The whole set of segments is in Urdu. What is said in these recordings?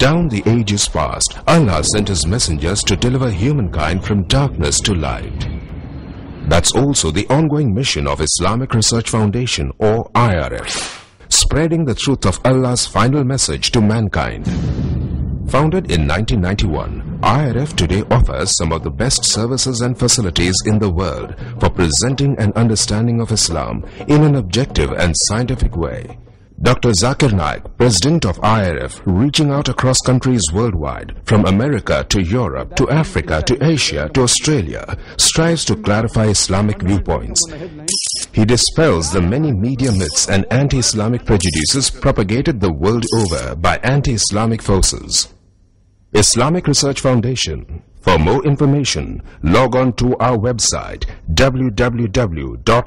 Down the ages past, Allah sent His messengers to deliver humankind from darkness to light. That's also the ongoing mission of Islamic Research Foundation, or IRF, spreading the truth of Allah's final message to mankind. Founded in 1991, IRF today offers some of the best services and facilities in the world for presenting an understanding of Islam in an objective and scientific way. Dr. Zakir Naik, President of IRF, reaching out across countries worldwide, from America to Europe to Africa to Asia to Australia, strives to clarify Islamic viewpoints. He dispels the many media myths and anti-Islamic prejudices propagated the world over by anti-Islamic forces. Islamic Research Foundation. For more information, log on to our website www.irf.net.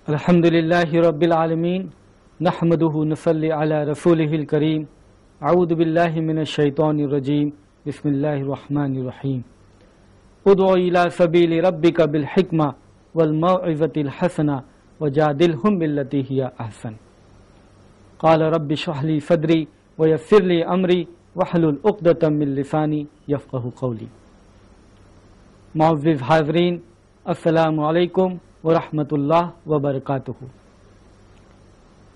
الحمدللہ رب العالمین نحمدہ نصلی علی رسولہ الکریم اعوذ باللہ من الشیطان الرجیم بسم اللہ الرحمن الرحیم ادعو الی سبیل ربک بالحکمہ والموعظۃ الحسنہ وجادلہم باللتی ہی احسن قال رب اشرح لی صدری ویسر لی امری واحلل عقدۃ من لسانی یفقہوا قولی. معزز حاضرین، السلام علیکم ورحمۃ اللہ وبرکاتہ.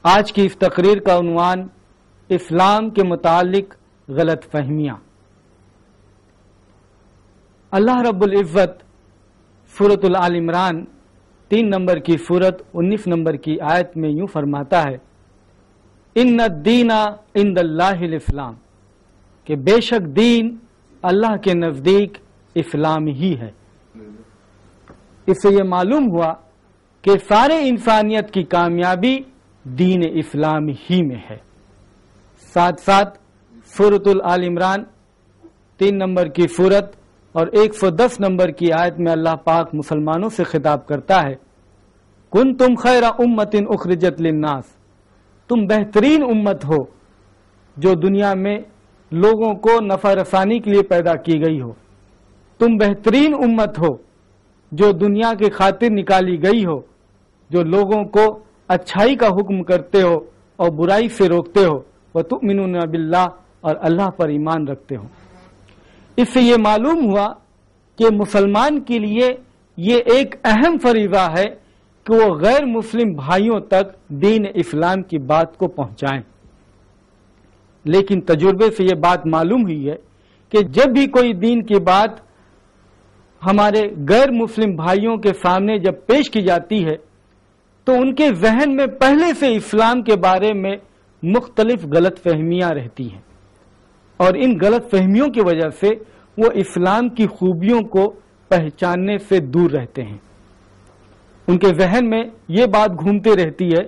آج کی اس تقریر کا عنوان اسلام کے متعلق غلط فہمیاں. اللہ رب العزت سورۃ آل عمران 3 نمبر کی سورت 19 نمبر کی آیت میں یوں فرماتا ہے، ان الدین عند اللہ الاسلام، کہ بے شک دین اللہ کے نزدیک اسلام ہی ہے. اس سے یہ معلوم ہوا کہ سارے انسانیت کی کامیابی دین اسلام ہی میں ہے. ساتھ ساتھ سورۃ آل عمران 3 نمبر کی سورت اور 110 نمبر کی آیت میں اللہ پاک مسلمانوں سے خطاب کرتا ہے، کنتم خیر امۃ اخرجت للناس، تم بہترین امت ہو جو دنیا میں لوگوں کو نفع رسانی کے لیے پیدا کی گئی ہو. تم بہترین امت ہو جو دنیا کی خاطر نکالی گئی ہو، جو لوگوں کو اچھائی کا حکم کرتے ہو اور برائی سے روکتے ہو، وَتُؤْمِنُونَ بِاللَّهِ، اور اللہ پر ایمان رکھتے ہو. اس سے یہ معلوم ہوا کہ مسلمان کے لیے یہ ایک اہم فریضہ ہے کہ وہ غیر مسلم بھائیوں تک دین اسلام کی بات کو پہنچائیں. لیکن تجربے سے یہ بات معلوم ہوئی ہے کہ جب بھی کوئی دین کی بات ہمارے غیر مسلم بھائیوں کے سامنے جب پیش کی جاتی ہے تو ان کے ذہن میں پہلے سے اسلام کے بارے میں مختلف غلط فہمیاں رہتی ہیں، اور ان غلط فہمیوں کی وجہ سے وہ اسلام کی خوبیوں کو پہچاننے سے دور رہتے ہیں. ان کے ذہن میں یہ بات گھومتی رہتی ہے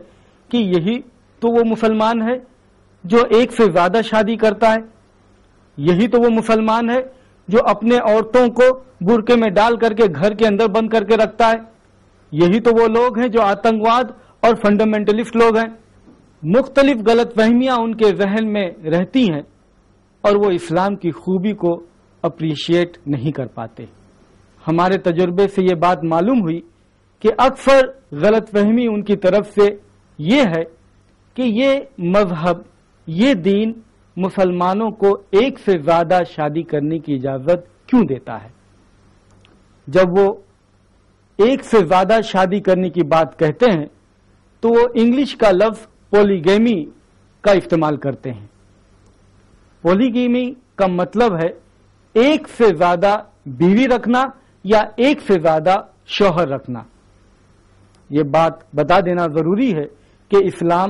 کہ یہی تو وہ مسلمان ہے جو ایک سے زیادہ شادی کرتا ہے، یہی تو وہ مسلمان ہے جو اپنے عورتوں کو برقعے میں ڈال کر کے گھر کے اندر بند کر کے رکھتا ہے، یہی تو وہ لوگ ہیں جو آتنکواد اور فنڈامنٹلسٹ لوگ ہیں. مختلف غلط فہمیاں ان کے ذہن میں رہتی ہیں اور وہ اسلام کی خوبی کو اپریشیٹ نہیں کر پاتے. ہمارے تجربے سے یہ بات معلوم ہوئی کہ اکثر غلط فہمی ان کی طرف سے یہ ہے کہ یہ مذہب، یہ دین مسلمانوں کو ایک سے زیادہ شادی کرنے کی اجازت کیوں دیتا ہے. جب وہ ایک سے زیادہ شادی کرنے کی بات کہتے ہیں تو وہ انگلش کا لفظ پولیگیمی کا استعمال کرتے ہیں. پولیگیمی کا مطلب ہے ایک سے زیادہ بیوی رکھنا یا ایک سے زیادہ شوہر رکھنا. یہ بات بتا دینا ضروری ہے کہ اسلام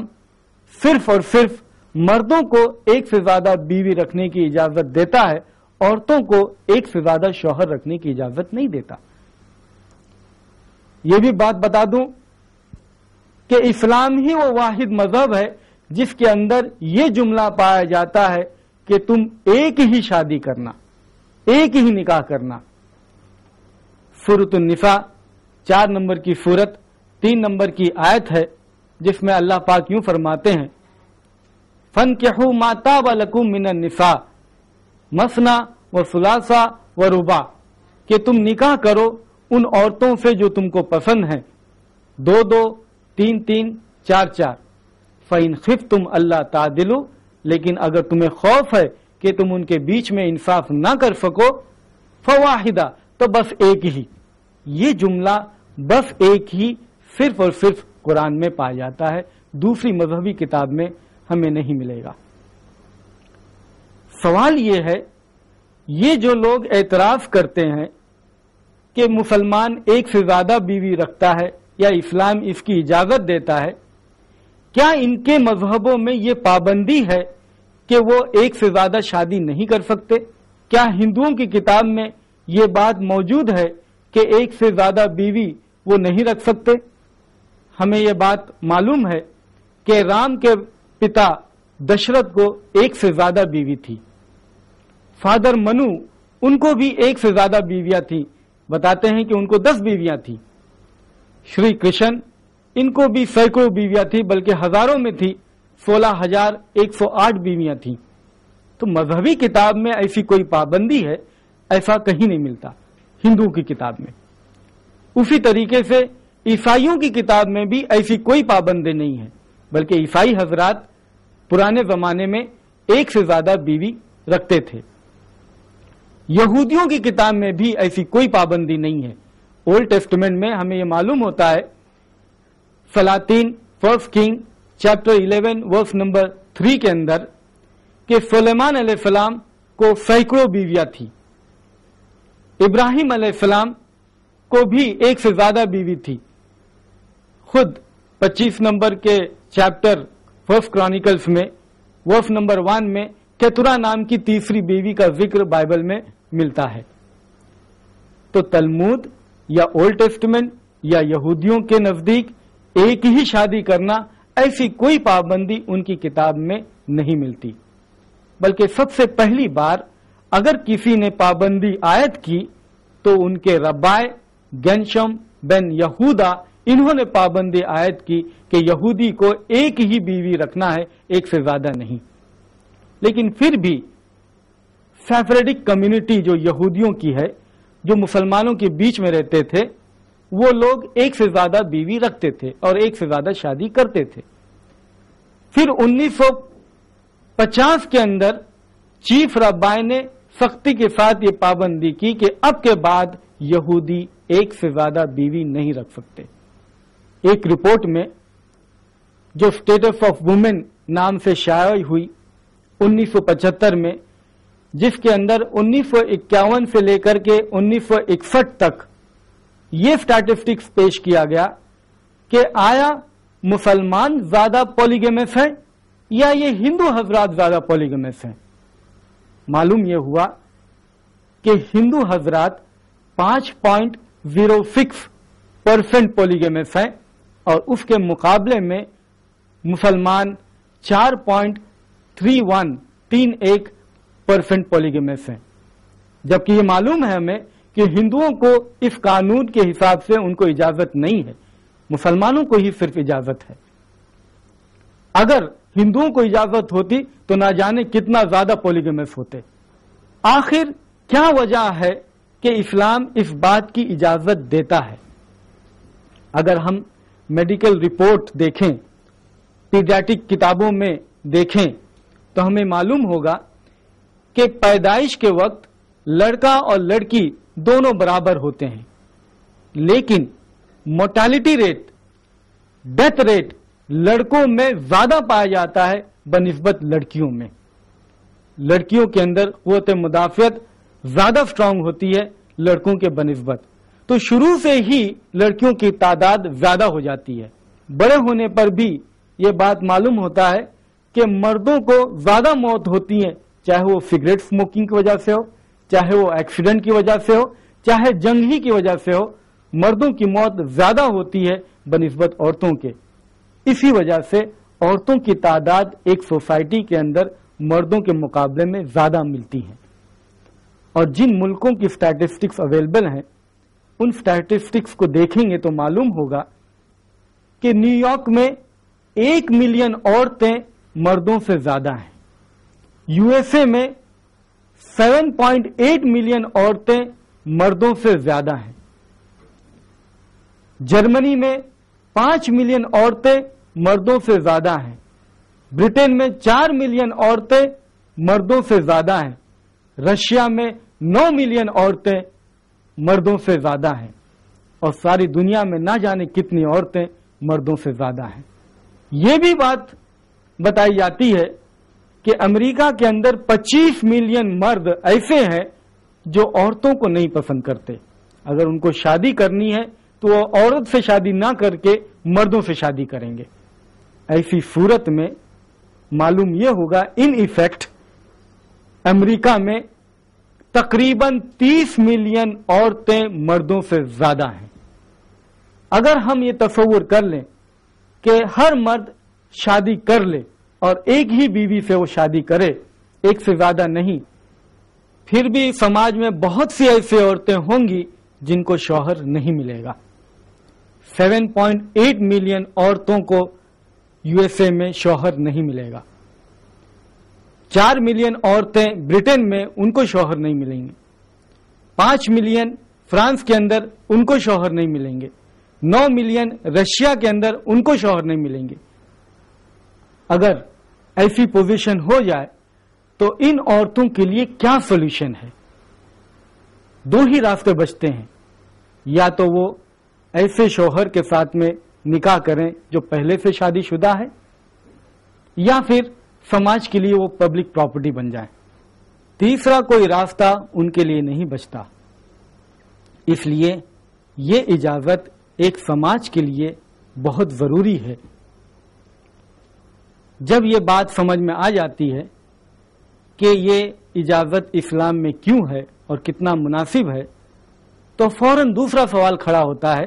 صرف اور صرف مردوں کو ایک سے زیادہ بیوی رکھنے کی اجازت دیتا ہے، عورتوں کو ایک سے زیادہ شوہر رکھنے کی اجازت نہیں دیتا. یہ بھی بات بتا دوں کہ اسلام ہی وہ واحد مذہب ہے جس کے اندر یہ جملہ پایا جاتا ہے کہ تم ایک ہی شادی کرنا، ایک ہی نکاح کرنا. سورۃ النساء 4 نمبر کی سورت 3 نمبر کی آیت ہے جس میں اللہ پاک یوں فرماتے ہیں، فَانْكِحُوا مَا طَابَ لَكُم مِّنَ النِّسَاءِ مَثْنَىٰ وَثُلَاثَ وَرُبَاع، کہ تم نکاح کرو ان عورتوں سے جو تم کو پسند ہیں، 2-2 3-3 4-4. فَإِنْ خِفْتُمْ أَلَّا تَعْدِلُوا، لیکن اگر تمہیں خوف ہے کہ تم ان کے بیچ میں انصاف نہ کر سکو، فواحدہ، تو بس ایک ہی. یہ جملہ بس ایک ہی صرف اور صرف قرآن میں پایا جاتا ہے، دوسری مذہبی کتاب میں ہمیں نہیں ملے گا. سوال یہ ہے، یہ جو لوگ اعتراف کرتے ہیں کہ مسلمان ایک سے زیادہ بیوی رکھتا ہے یا اسلام اس کی اجازت دیتا ہے، کیا ان کے مذہبوں میں یہ پابندی ہے کہ وہ ایک سے زیادہ شادی نہیں کر سکتے؟ کیا ہندوؤں کی کتاب میں یہ بات موجود ہے کہ ایک سے زیادہ بیوی وہ نہیں رکھ سکتے؟ ہمیں یہ بات معلوم ہے کہ رام کے پتا دشرت کو ایک سے زیادہ بیوی تھی. فادر منو، ان کو بھی ایک سے زیادہ بیویاں تھیں، بتاتے ہیں کہ ان کو 10 بیویاں تھیں. شری کرشن، ان کو بھی سینکڑوں بیویاں تھیں، بلکہ ہزاروں میں تھی، 16,108 بیویاں تھیں. تو مذہبی کتاب میں ایسی کوئی پابندی ہے ایسا کہیں نہیں ملتا ہندو کی کتاب میں. اسی طریقے سے عیسائیوں کی کتاب میں بھی ایسی کوئی پابندی نہیں ہے، بلکہ عیسائی حضرات پرانے زمانے میں ایک سے زیادہ بیوی رکھتے تھے. یہودیوں کی کتاب میں بھی ایسی کوئی پابندی نہیں ہے. اولڈ ٹیسٹمنٹ میں ہمیں یہ معلوم ہوتا ہے، سلاطین 1 کنگ چیپٹر 11 ورس نمبر 3 کے اندر، کہ سلیمان علیہ السلام کو سینکڑوں بیویاں تھی. ابراہیم علیہ السلام کو بھی ایک سے زیادہ بیوی تھی. خود 25 نمبر کے چیپٹر 1 کرانیکلز میں ورس نمبر 1 میں کیتورا نام کی تیسری بیوی کا ذکر بائبل میں ملتا ہے. تو تلمود یا اولڈ ٹیسٹمنٹ یا یہودیوں کے نزدیک ایک ہی شادی کرنا، ایسی کوئی پابندی ان کی کتاب میں نہیں ملتی. بلکہ سب سے پہلی بار اگر کسی نے پابندی عائد کی تو ان کے ربائے گنشم بن یہودا، انہوں نے پابندی عائد کی کہ یہودی کو ایک ہی بیوی رکھنا ہے، ایک سے زیادہ نہیں. لیکن پھر بھی سیفریڈک کمیونٹی جو یہودیوں کی ہے، جو مسلمانوں کے بیچ میں رہتے تھے، وہ لوگ ایک سے زیادہ بیوی رکھتے تھے اور ایک سے زیادہ شادی کرتے تھے. پھر 1950 کے اندر چیف ربائی نے سختی کے ساتھ یہ پابندی کی کہ اب کے بعد یہودی ایک سے زیادہ بیوی نہیں رکھ سکتے. ایک رپورٹ میں جو اسٹیٹس آف وومن نام سے شائع ہوئی 1975 میں، جس کے اندر 1951 سے لے کر کے 1961 تک یہ اسٹیٹسٹکس پیش کیا گیا کہ آیا مسلمان زیادہ پولیگیمس ہیں یا یہ ہندو حضرات زیادہ پولیگیمس ہیں. معلوم یہ ہوا کہ ہندو حضرات 5.06% پولیگیمس ہیں اور اس کے مقابلے میں مسلمان 4.31% پولیگیمس ہیں. جبکہ یہ معلوم ہے ہمیں کہ ہندوؤں کو اس قانون کے حساب سے ان کو اجازت نہیں ہے، مسلمانوں کو ہی صرف اجازت ہے. اگر ہندوؤں کو اجازت ہوتی تو نہ جانے کتنا زیادہ پولیگیمس ہوتے. آخر کیا وجہ ہے کہ اسلام اس بات کی اجازت دیتا ہے؟ اگر ہم میڈیکل رپورٹ دیکھیں، پیڈیاٹرک کتابوں میں دیکھیں، تو ہمیں معلوم ہوگا کہ پیدائش کے وقت لڑکا اور لڑکی دونوں برابر ہوتے ہیں، لیکن مورٹیلٹی ریٹ، ڈیتھ ریٹ لڑکوں میں زیادہ پایا جاتا ہے بنسبت لڑکیوں میں. لڑکیوں کے اندر قوت مدافعت زیادہ اسٹرانگ ہوتی ہے لڑکوں کے بنسبت. تو شروع سے ہی لڑکیوں کی تعداد زیادہ ہو جاتی ہے. بڑے ہونے پر بھی یہ بات معلوم ہوتا ہے کہ مردوں کو زیادہ موت ہوتی ہے، چاہے وہ سگریٹ اسموکنگ کی وجہ سے ہو، چاہے وہ ایکسیڈنٹ کی وجہ سے ہو، چاہے جنگ ہی کی وجہ سے ہو. مردوں کی موت زیادہ ہوتی ہے بنسبت عورتوں کے. اسی وجہ سے عورتوں کی تعداد ایک سوسائٹی کے اندر مردوں کے مقابلے میں زیادہ ملتی ہے. اور جن ملکوں کی اسٹیٹسٹکس اویلیبل ہیں، ان اسٹیٹسٹکس کو دیکھیں گے تو معلوم ہوگا کہ نیو یارک میں 1 ملین عورتیں مردوں سے زیادہ ہیں۔ یو ایس اے میں 7.8 ملین عورتیں مردوں سے زیادہ ہیں۔ جرمنی میں 5 ملین عورتیں مردوں سے زیادہ ہیں۔ برٹن میں 4 ملین عورتیں مردوں سے زیادہ ہیں۔ رشیا میں 9 ملین عورتیں مردوں سے زیادہ ہیں، اور ساری دنیا میں نہ جانے کتنی عورتیں مردوں سے زیادہ ہیں۔ یہ بھی بات بتائی جاتی ہے کہ امریکہ کے اندر 25 ملین مرد ایسے ہیں جو عورتوں کو نہیں پسند کرتے۔ اگر ان کو شادی کرنی ہے تو وہ عورت سے شادی نہ کر کے مردوں سے شادی کریں گے۔ ایسی صورت میں معلوم یہ ہوگا ان ایفیکٹ امریکہ میں تقریباً 30 ملین عورتیں مردوں سے زیادہ ہیں۔ اگر ہم یہ تصور کر لیں کہ ہر مرد شادی کر لے اور ایک ہی بیوی سے وہ شادی کرے، ایک سے زیادہ نہیں، پھر بھی سماج میں بہت سی ایسی عورتیں ہوں گی جن کو شوہر نہیں ملے گا۔ 7.8 ملین عورتوں کو یو ایس اے میں شوہر نہیں ملے گا۔ 4 ملین عورتیں برٹن میں ان کو شوہر نہیں ملیں گے۔ 5 ملین فرانس کے اندر ان کو شوہر نہیں ملیں گے۔ 9 ملین رشیا کے اندر ان کو شوہر نہیں ملیں گے۔ اگر ایسی پوزیشن ہو جائے تو ان عورتوں کے لیے کیا سولوشن ہے؟ 2 ہی راستے بچتے ہیں، یا تو وہ ایسے شوہر کے ساتھ میں نکاح کریں جو پہلے سے شادی شدہ ہے، یا پھر سماج کے لیے وہ پبلک پراپرٹی بن جائے۔ تیسرا کوئی راستہ ان کے لیے نہیں بچتا۔ اس لیے یہ اجازت ایک سماج کے لیے بہت ضروری ہے۔ جب یہ بات سمجھ میں آ جاتی ہے کہ یہ اجازت اسلام میں کیوں ہے اور کتنا مناسب ہے، تو فوراً دوسرا سوال کھڑا ہوتا ہے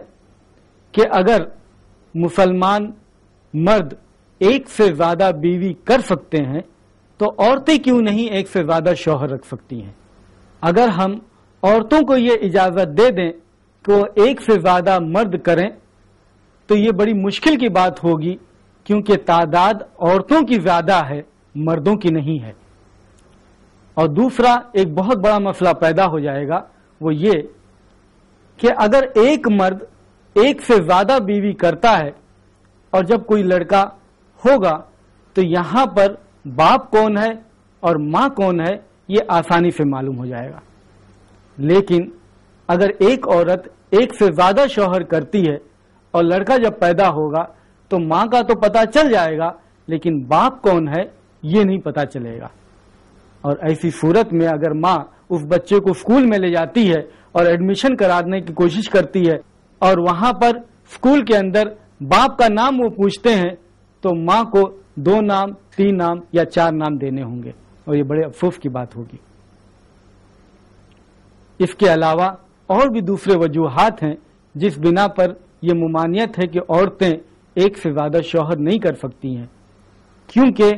کہ اگر مسلمان مرد ایک سے زیادہ بیوی کر سکتے ہیں تو عورتیں کیوں نہیں ایک سے زیادہ شوہر رکھ سکتی ہیں؟ اگر ہم عورتوں کو یہ اجازت دے دیں کہ وہ ایک سے زیادہ مرد کریں تو یہ بڑی مشکل کی بات ہوگی، کیونکہ تعداد عورتوں کی زیادہ ہے، مردوں کی نہیں ہے۔ اور دوسرا ایک بہت بڑا مسئلہ پیدا ہو جائے گا، وہ یہ کہ اگر ایک مرد ایک سے زیادہ بیوی کرتا ہے اور جب کوئی لڑکا ہوگا تو یہاں پر باپ کون ہے اور ماں کون ہے یہ آسانی سے معلوم ہو جائے گا۔ لیکن اگر ایک عورت ایک سے زیادہ شوہر کرتی ہے اور لڑکا جب پیدا ہوگا تو ماں کا تو پتا چل جائے گا، لیکن باپ کون ہے یہ نہیں پتا چلے گا۔ اور ایسی صورت میں اگر ماں اس بچے کو اسکول میں لے جاتی ہے اور ایڈمیشن کرانے کی کوشش کرتی ہے اور وہاں پر اسکول کے اندر باپ کا نام وہ پوچھتے ہیں تو ماں کو 2 نام 3 نام یا 4 نام دینے ہوں گے، اور یہ بڑے افسوس کی بات ہوگی۔ اس کے علاوہ اور بھی دوسرے وجوہات ہیں جس بنا پر یہ ممانعت ہے کہ عورتیں ایک سے زیادہ شوہر نہیں کر سکتی ہیں، کیونکہ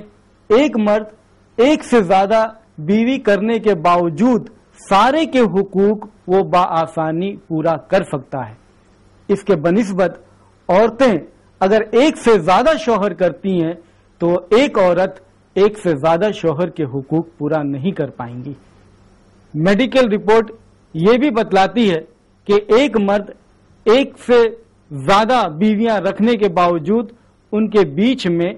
ایک مرد ایک سے زیادہ بیوی کرنے کے باوجود سارے کے حقوق وہ بآسانی پورا کر سکتا ہے۔ اس کے بنسبت عورتیں اگر ایک سے زیادہ شوہر کرتی ہیں تو ایک عورت ایک سے زیادہ شوہر کے حقوق پورا نہیں کر پائیں گی۔ میڈیکل رپورٹ یہ بھی بتلاتی ہے کہ ایک مرد ایک سے زیادہ بیویاں رکھنے کے باوجود ان کے بیچ میں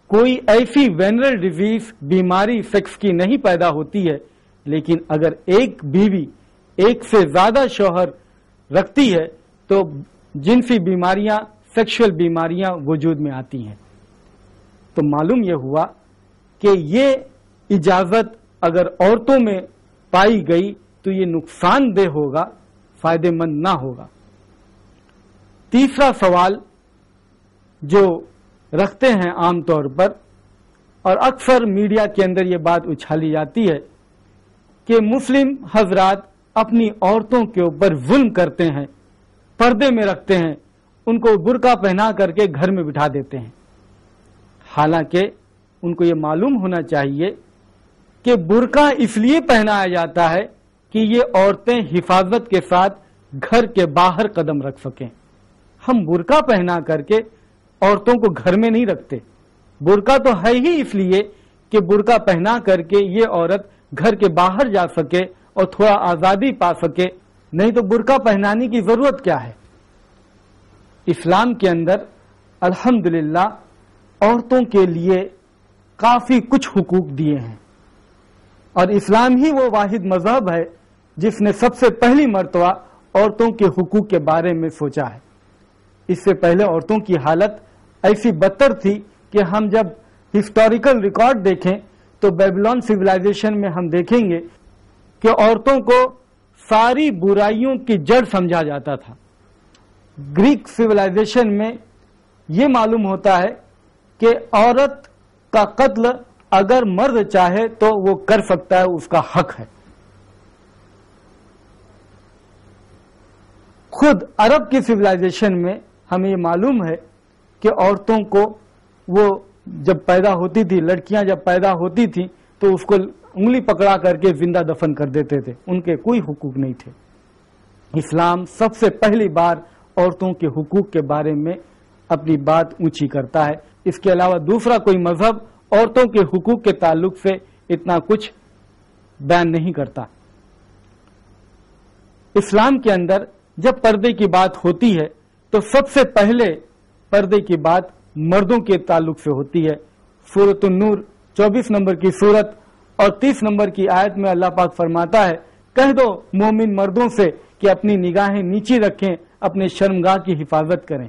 کوئی ایسی وینرل ڈیزیز بیماری سیکس کی نہیں پیدا ہوتی ہے، لیکن اگر ایک بیوی ایک سے زیادہ شوہر رکھتی ہے تو جنسی بیماریاں، سیکشل بیماریاں وجود میں آتی ہیں۔ تو معلوم یہ ہوا کہ یہ اجازت اگر عورتوں میں پائی گئی تو یہ نقصان دہ ہوگا، فائدہ مند نہ ہوگا۔ تیسرا سوال جو رکھتے ہیں عام طور پر، اور اکثر میڈیا کے اندر یہ بات اچھالی جاتی ہے کہ مسلم حضرات اپنی عورتوں کے اوپر ظلم کرتے ہیں، پردے میں رکھتے ہیں، ان کو برقع پہنا کر کے گھر میں بٹھا دیتے ہیں۔ حالانکہ ان کو یہ معلوم ہونا چاہیے کہ برقع اس لیے پہنایا جاتا ہے کہ یہ عورتیں حفاظت کے ساتھ گھر کے باہر قدم رکھ سکیں۔ ہم برقع پہنا کر کے عورتوں کو گھر میں نہیں رکھتے، برقع تو ہے ہی اس لیے کہ برقع پہنا کر کے یہ عورت گھر کے باہر جا سکے اور تھوڑا آزادی پا سکے، نہیں تو برقع پہنانے کی ضرورت کیا ہے؟ اسلام کے اندر الحمدللہ عورتوں کے لیے کافی کچھ حقوق دیے ہیں، اور اسلام ہی وہ واحد مذہب ہے جس نے سب سے پہلی مرتبہ عورتوں کے حقوق کے بارے میں سوچا ہے۔ اس سے پہلے عورتوں کی حالت ایسی بدتر تھی کہ ہم جب ہسٹوریکل ریکارڈ دیکھیں تو بیبلون سویلائزیشن میں ہم دیکھیں گے کہ عورتوں کو ساری برائیوں کی جڑ سمجھا جاتا تھا۔ گریک سویلائزیشن میں یہ معلوم ہوتا ہے کہ عورت کا قتل اگر مرد چاہے تو وہ کر سکتا ہے، اس کا حق ہے۔ خود عرب کی سویلائزیشن میں ہمیں یہ معلوم ہے کہ عورتوں کو وہ جب پیدا ہوتی تھی، لڑکیاں جب پیدا ہوتی تھیں تو اس کو انگلی پکڑا کر کے زندہ دفن کر دیتے تھے، ان کے کوئی حقوق نہیں تھے۔ اسلام سب سے پہلی بار عورتوں کے حقوق کے بارے میں اپنی بات اونچی کرتا ہے۔ اس کے علاوہ دوسرا کوئی مذہب عورتوں کے حقوق کے تعلق سے اتنا کچھ بیان نہیں کرتا۔ اسلام کے اندر جب پردے کی بات ہوتی ہے تو سب سے پہلے پردے کی بات مردوں کے تعلق سے ہوتی ہے۔ سورۃ النور 24 نمبر کی سورت اور 30 نمبر کی آیت میں اللہ پاک فرماتا ہے، کہہ دو مومن مردوں سے کہ اپنی نگاہیں نیچی رکھیں، اپنے شرمگاہ کی حفاظت کریں۔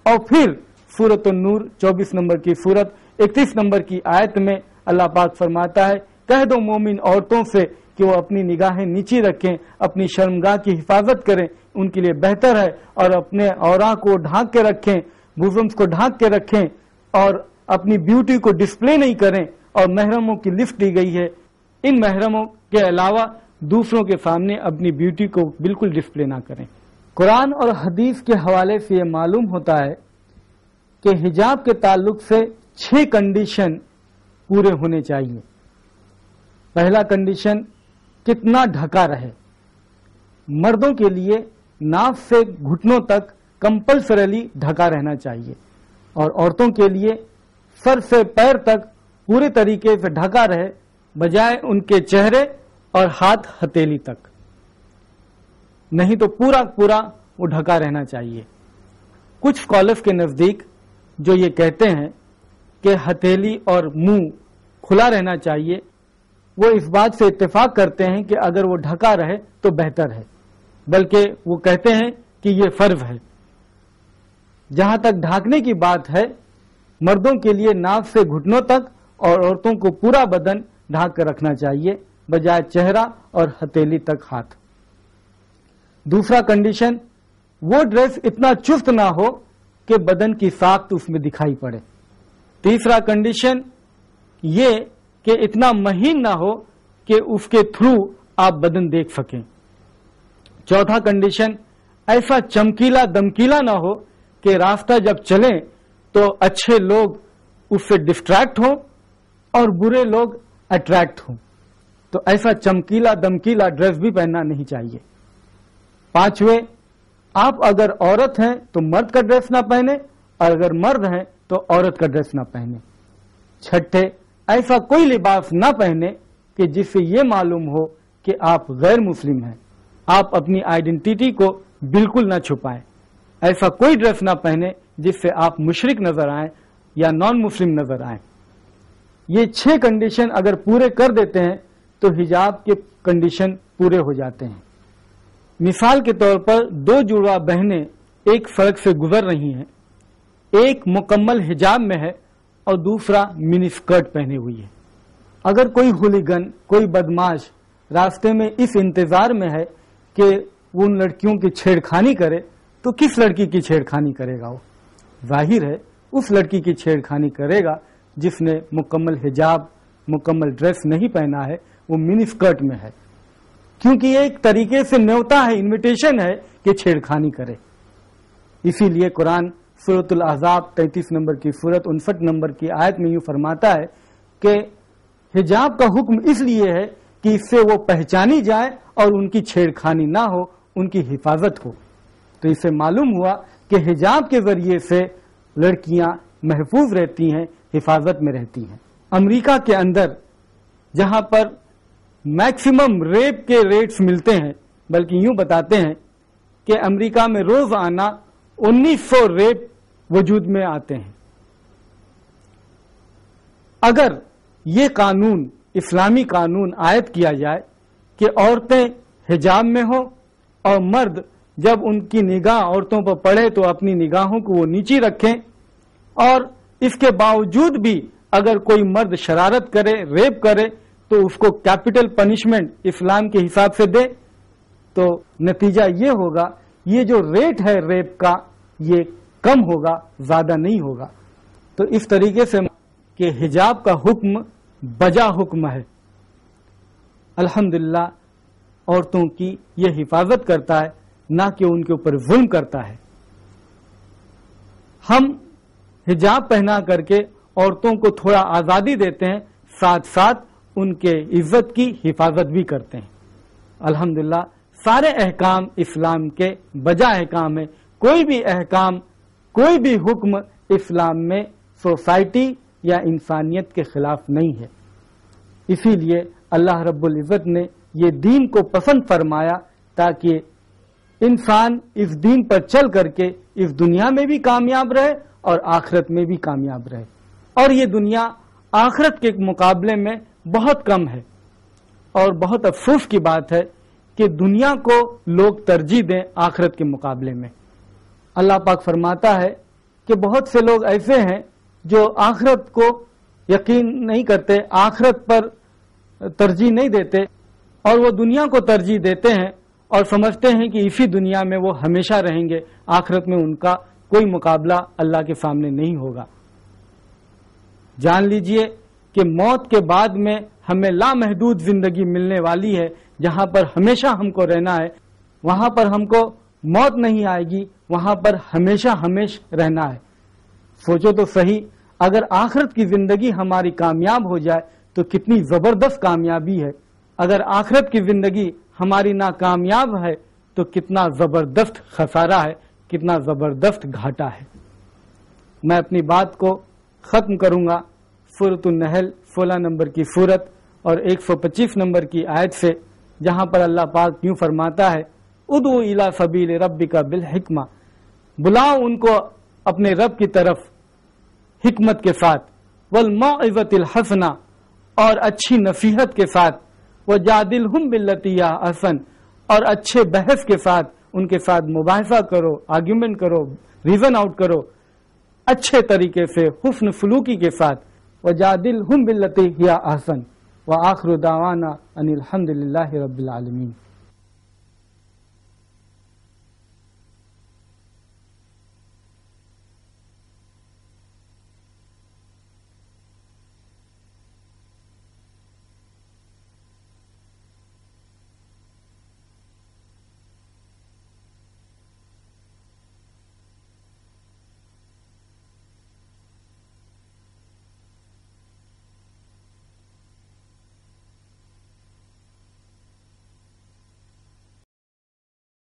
اور پھر سورۃ النور 24 نمبر کی سورت 31 نمبر کی آیت میں اللہ پاک فرماتا ہے، کہہ دو مومن عورتوں سے کہ وہ اپنی نگاہیں نیچی رکھیں، اپنی شرمگاہ کی حفاظت کریں، ان کے لیے بہتر ہے، اور اپنے عورات کو ڈھانک کے رکھیں، بوزمز کو ڈھانک کے رکھیں، اور اپنی بیوٹی کو ڈسپلے نہیں کریں۔ اور محرموں کی لسٹ دی گئی ہے، ان محرموں کے علاوہ دوسروں کے سامنے اپنی بیوٹی کو بالکل ڈسپلے نہ کریں۔ قرآن اور حدیث کے حوالے سے یہ معلوم ہوتا ہے کہ حجاب کے تعلق سے 6 کنڈیشن پورے ہونے چاہیے۔ پہلا کنڈیشن، کتنا ڈھکا رہے۔ مردوں کے لیے ناف سے گھٹنوں تک کمپلسریلی ڈھکا رہنا چاہیے، اور عورتوں کے لیے سر سے پیر تک پورے طریقے سے ڈھکا رہے، بجائے ان کے چہرے اور ہاتھ ہتھیلی تک، نہیں تو پورا وہ ڈھکا رہنا چاہیے۔ کچھ اسکالرس کے نزدیک جو یہ کہتے ہیں کہ ہتھیلی اور منہ کھلا رہنا چاہیے، وہ اس بات سے اتفاق کرتے ہیں کہ اگر وہ ڈھکا رہے تو بہتر ہے، بلکہ وہ کہتے ہیں کہ یہ فرض ہے۔ جہاں تک ڈھانکنے کی بات ہے، مردوں کے لیے ناف سے گھٹنوں تک اور عورتوں کو پورا بدن ڈھانک کر رکھنا چاہیے، بجائے چہرہ اور ہتھیلی تک ہاتھ۔ دوسرا کنڈیشن، وہ ڈریس اتنا چست نہ ہو کہ بدن کی ساخت اس میں دکھائی پڑے۔ تیسرا کنڈیشن یہ کہ اتنا مہین نہ ہو کہ اس کے تھرو آپ بدن دیکھ سکیں۔ چوتھا کنڈیشن، ایسا چمکیلا دمکیلا نہ ہو کہ راستہ جب چلیں تو اچھے لوگ اس سے ڈسٹریکٹ ہوں اور برے لوگ اٹریکٹ ہوں، تو ایسا چمکیلا دمکیلا ڈریس بھی پہننا نہیں چاہیے۔ پانچویں، آپ اگر عورت ہیں تو مرد کا ڈریس نہ پہنے، اور اگر مرد ہیں تو عورت کا ڈریس نہ پہنے۔ چھٹے، ایسا کوئی لباس نہ پہنے کہ جس سے یہ معلوم ہو کہ آپ غیر مسلم ہیں، آپ اپنی آئیڈینٹی کو بالکل نہ چھپائیں۔ ایسا کوئی ڈریس نہ پہنے جس سے آپ مشرک نظر آئیں یا نان مسلم نظر آئیں۔ یہ 6 کنڈیشن اگر پورے کر دیتے ہیں تو حجاب کے کنڈیشن پورے ہو جاتے ہیں۔ مثال کے طور پر 2 جڑواں بہنیں ایک سڑک سے گزر رہی ہیں، ایک مکمل حجاب میں ہے اور دوسرا منی اسکرٹ پہنے ہوئی ہے۔ اگر کوئی ہولیگن، کوئی بدماش راستے میں اس انتظار میں ہے کہ وہ ان لڑکیوں کی چھیڑخانی کرے تو کس لڑکی کی چھیڑخانی کرے گا؟ وہ ظاہر ہے اس لڑکی کی چھیڑخانی کرے گا جس نے مکمل حجاب، مکمل ڈریس نہیں پہنا ہے، وہ منی اسکرٹ میں ہے، کیونکہ یہ ایک طریقے سے نیوتا ہے، انویٹیشن ہے کہ چھیڑخانی کرے۔ اسی لیے قرآن سورۃ الاحزاب 33 نمبر کی سورت 59 نمبر کی آیت میں یوں فرماتا ہے کہ حجاب کا حکم اس لیے ہے کہ اس سے وہ پہچانی جائے اور ان کی چھیڑخانی نہ ہو، ان کی حفاظت ہو۔ تو اس سے معلوم ہوا کہ حجاب کے ذریعے سے لڑکیاں محفوظ رہتی ہیں، حفاظت میں رہتی ہیں۔ امریکہ کے اندر جہاں پر میکسیمم ریپ کے ریٹس ملتے ہیں، بلکہ یوں بتاتے ہیں کہ امریکہ میں روزانہ 1900 ریپ وجود میں آتے ہیں۔ اگر یہ قانون، اسلامی قانون عائد کیا جائے کہ عورتیں حجاب میں ہوں اور مرد جب ان کی نگاہ عورتوں پر پڑے تو اپنی نگاہوں کو وہ نیچی رکھیں، اور اس کے باوجود بھی اگر کوئی مرد شرارت کرے، ریپ کرے، تو اس کو کیپٹل پنشمنٹ اسلام کے حساب سے دے، تو نتیجہ یہ ہوگا یہ جو ریٹ ہے ریپ کا یہ کم ہوگا، زیادہ نہیں ہوگا۔ تو اس طریقے سے کہ حجاب کا حکم بجا حکم ہے، الحمدللہ عورتوں کی یہ حفاظت کرتا ہے، نہ کہ ان کے اوپر ظلم کرتا ہے۔ ہم حجاب پہنا کر کے عورتوں کو تھوڑا آزادی دیتے ہیں، ساتھ ساتھ ان کے عزت کی حفاظت بھی کرتے ہیں۔ الحمدللہ سارے احکام اسلام کے بجا احکام ہیں، کوئی بھی احکام، کوئی بھی حکم اسلام میں سوسائٹی یا انسانیت کے خلاف نہیں ہے۔ اسی لیے اللہ رب العزت نے یہ دین کو پسند فرمایا تاکہ انسان اس دین پر چل کر کے اس دنیا میں بھی کامیاب رہے اور آخرت میں بھی کامیاب رہے، اور یہ دنیا آخرت کے مقابلے میں بہت کم ہے، اور بہت افسوس کی بات ہے کہ دنیا کو لوگ ترجیح دیں آخرت کے مقابلے میں۔ اللہ پاک فرماتا ہے کہ بہت سے لوگ ایسے ہیں جو آخرت کو یقین نہیں کرتے، آخرت پر ترجیح نہیں دیتے، اور وہ دنیا کو ترجیح دیتے ہیں اور سمجھتے ہیں کہ اسی دنیا میں وہ ہمیشہ رہیں گے، آخرت میں ان کا کوئی مقابلہ اللہ کے سامنے نہیں ہوگا۔ جان لیجئے کہ موت کے بعد میں ہمیں لامحدود زندگی ملنے والی ہے، جہاں پر ہمیشہ ہم کو رہنا ہے، وہاں پر ہم کو موت نہیں آئے گی، وہاں پر ہمیشہ ہمیشہ رہنا ہے۔ سوچو تو صحیح، اگر آخرت کی زندگی ہماری کامیاب ہو جائے تو کتنی زبردست کامیابی ہے، اگر آخرت کی زندگی ہماری ناکامیاب ہے تو کتنا زبردست خسارہ ہے، کتنا زبردست گھاٹا ہے۔ میں اپنی بات کو ختم کروں گا سورۃ النحل 16 نمبر کی سورت اور 125 نمبر کی آیت سے، جہاں پر اللہ پاک یوں فرماتا ہے، ادعو الی سبیل ربک بالحکمہ، بلاؤ ان کو اپنے رب کی طرف حکمت کے ساتھ، والموعظۃ الحسنہ، اور اچھی نصیحت کے ساتھ، وجادلہم باللتی ہی احسن، اور اچھے بحث کے ساتھ ان کے ساتھ مباحثہ کرو، آرگیومنٹ کرو، ریزن آؤٹ کرو، اچھے طریقے سے حسن سلوکی کے ساتھ، وجادلہم باللتی ہی احسن، وآخر دعوانا ان الحمد للہ رب العالمین۔